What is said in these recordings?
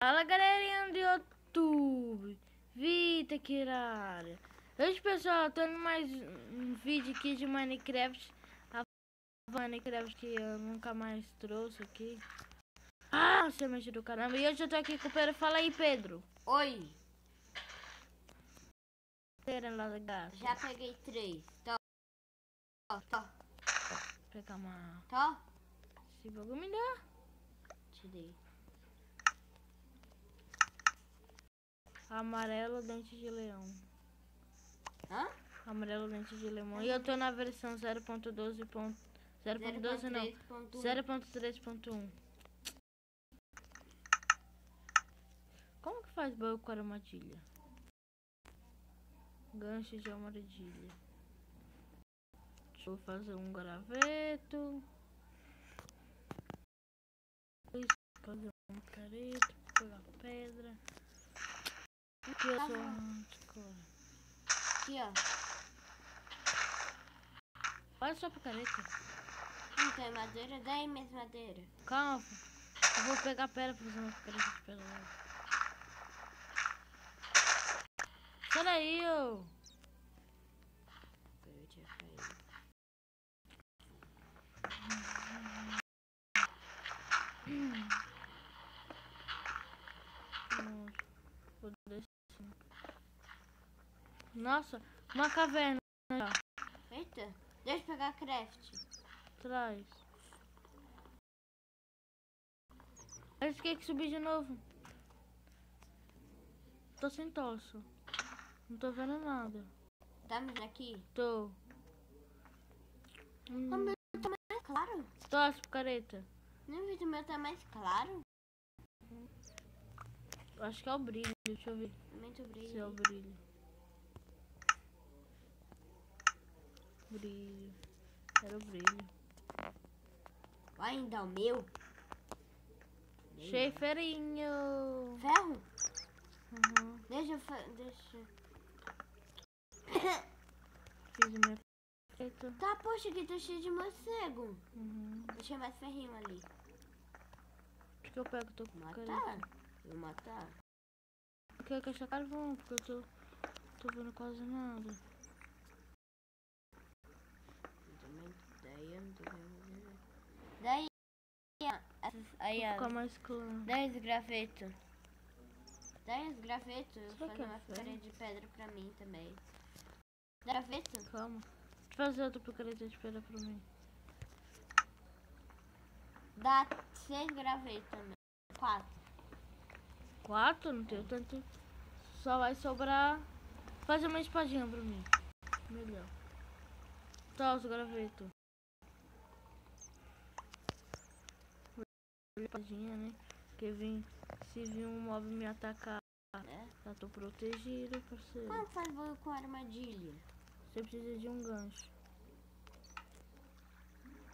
Fala galerinha do YouTube, Vita Kirara. Hoje pessoal, tô no mais um vídeo aqui de Minecraft. A Minecraft que eu nunca mais trouxe aqui. Você me ajudou caramba. E hoje eu tô aqui com o Pedro. Fala aí, Pedro. Oi. Lá da gata. Já peguei 3. Tó. Pegar uma... Tó. Esse bagulho me dá. Tirei. Amarelo dente de leão. Hã? Amarelo dente de limão. E eu tô na versão 0.12. 0.12 não. 0.3.1. Como que faz bug com armadilha? Gancho de armadilha. Deixa eu fazer um graveto. Fazer um careta. Pegar pedra. Aqui eu sou Aqui, ó. Olha só pra careta. Não tem madeira? Daí mais madeira. Calma. Eu vou pegar pedra pra fazer uma careta de pedra logo. Sai daí, ô. Eu tinha caído. Vou descer. Nossa, uma caverna. Eita, deixa eu pegar craft. Traz. Eu esqueci que subir de novo. Tô sem tosse. Não tô vendo nada. Tá me vendo aqui? Tô. O meu tá mais claro. Tosse, careta. No vídeo meu tá mais claro. Acho que é o brilho. Deixa eu ver. Muito brilho. Se é o brilho. Brilho. Era o brilho. Ainda o meu. Cheferinho. Ferro? Uhum. Deixa. Fiz a minha preta. Tá, poxa, aqui tá cheio de morcego. Uhum. Deixei mais ferrinho ali. Acho que eu pego, tô com Matar? careta. Vou matar. Eu quero achar carvão, porque eu tô vendo quase nada. Daí eu não tô vendo. Daí aí, Vou ficar ó. mais claro. 10 gravetos. 10 gravetos. Eu vou Será que fazer é uma ferro? parede de pedra pra mim também. Graveto? Calma. Deixa eu fazer outra picareta de pedra pra mim. Dá 6 gravetos também. 4. 4? Não tenho tanto. Só vai sobrar. Fazer uma espadinha pra mim. Melhor. Tá, os gravetos. Espadinha, né? Porque se vir um mob me atacar, já tô protegido, parceiro. Como faz boi com armadilha? Você precisa de um gancho.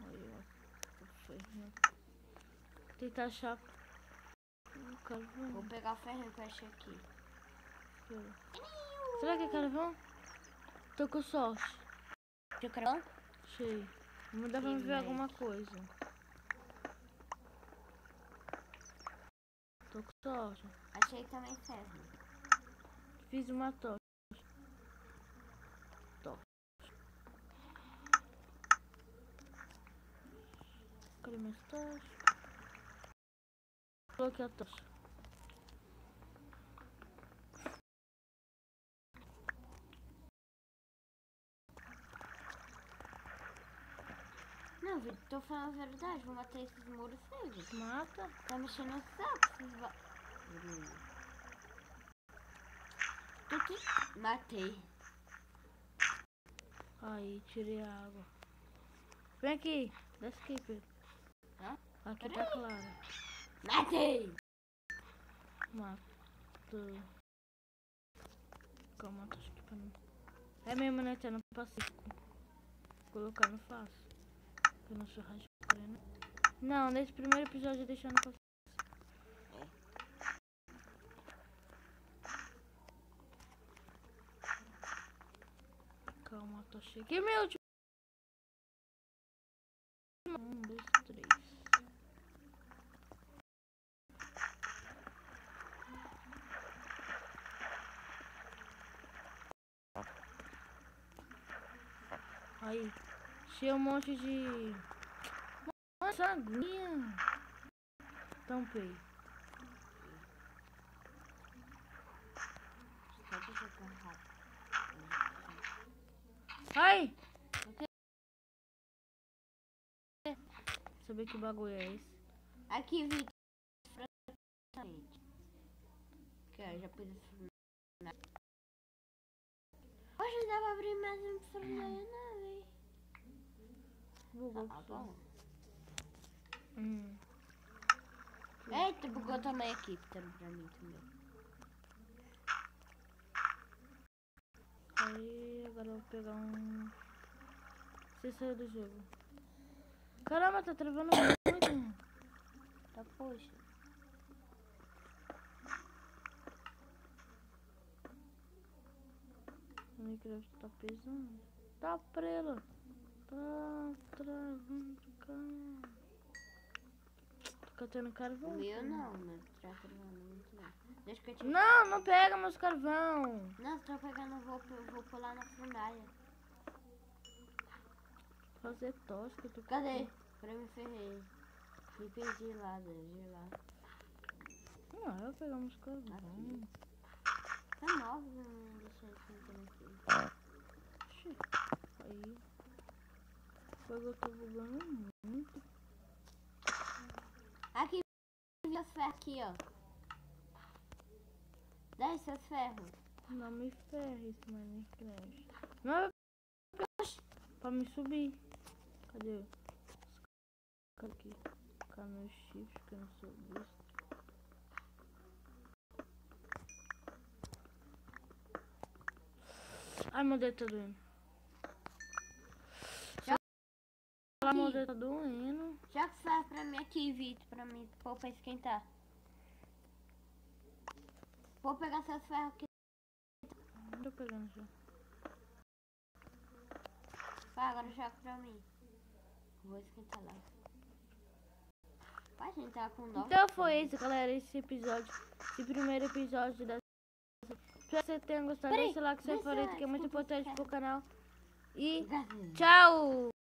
Aí, ó. Ferrinho. Tentar achar o carvão. Vou pegar o ferro que eu achei aqui. Será que é carvão? Tô com sorte. Tinha carvão? Achei. Não dá pra me ver alguma coisa. Tô com sorte. Achei também ferro. Fiz uma tocha. Cadê minhas tochas? Coloquei a tocha. Não, Vitor, tô falando a verdade. Vou matar esses morcegos. Mata. Tá mexendo no saco. Matei. Aí, tirei a água. Vem aqui. Desce aqui, Pedro. Hã? Aqui tá claro. Matei! Matou. Calma, tocha aqui pra mim. É mesmo, né? Tá no pacífico. Colocar no fácil. Eu não sou radical, né? Não, nesse primeiro episódio eu deixei no pacífico. Calma, tocha aqui. Meu último. 1, 2, 3. Aí. Achei um monte de... Nossa, aguinha. Tampei. Só pra jogar rápido. Ai! Saber que bagulho é esse. Aqui, Vitor. Aqui, ó, já pus esse formulário. Hoje dá pra abrir mais um formulário, não, velho. Bugou. Tá bom. Hum. Eita, bugou também aqui, pra mim também. Aí, agora eu vou pegar um... Você saiu do jogo. Caramba, tá travando muito. Tá, poxa. O Minecraft tá pesando. Tá prela. Tá travando, cara. Tô catando O carvão. meu não, né? Tá travando muito não. Deixa que eu te... Não, não pega meus carvão. Não, tô pegando, vou pular na fornalha. Fazer tosca, tu Cadê? Pra me ferrei. Me perdi lá, de lá. Não, eu vou pegar meus carvão. Tá 9, não deixa eu entender aqui. Oxi. Aí. Agora eu tô bugando muito. Aqui, meus ferros aqui, ó. 10 seus ferros. Não me ferre esse Minecraft. Não, pra me subir. Cadê? Aqui. Ficar no shift, que eu não sou besta. Ai, meu dedo tá doendo. Ai, meu dedo tá doendo. Joga o ferro pra mim aqui, Vitor, pra mim pôr pra esquentar. Vou pegar seus ferros aqui. Tô pegando já. Vai, agora joga pra mim. Vou esquentar lá. Vai, a gente tá com 9. Então foi isso, galera, esse episódio. Esse primeiro episódio da... Espero que você tenha gostado. Deixa o like, seu favorito, que é muito importante pro canal. E tchau!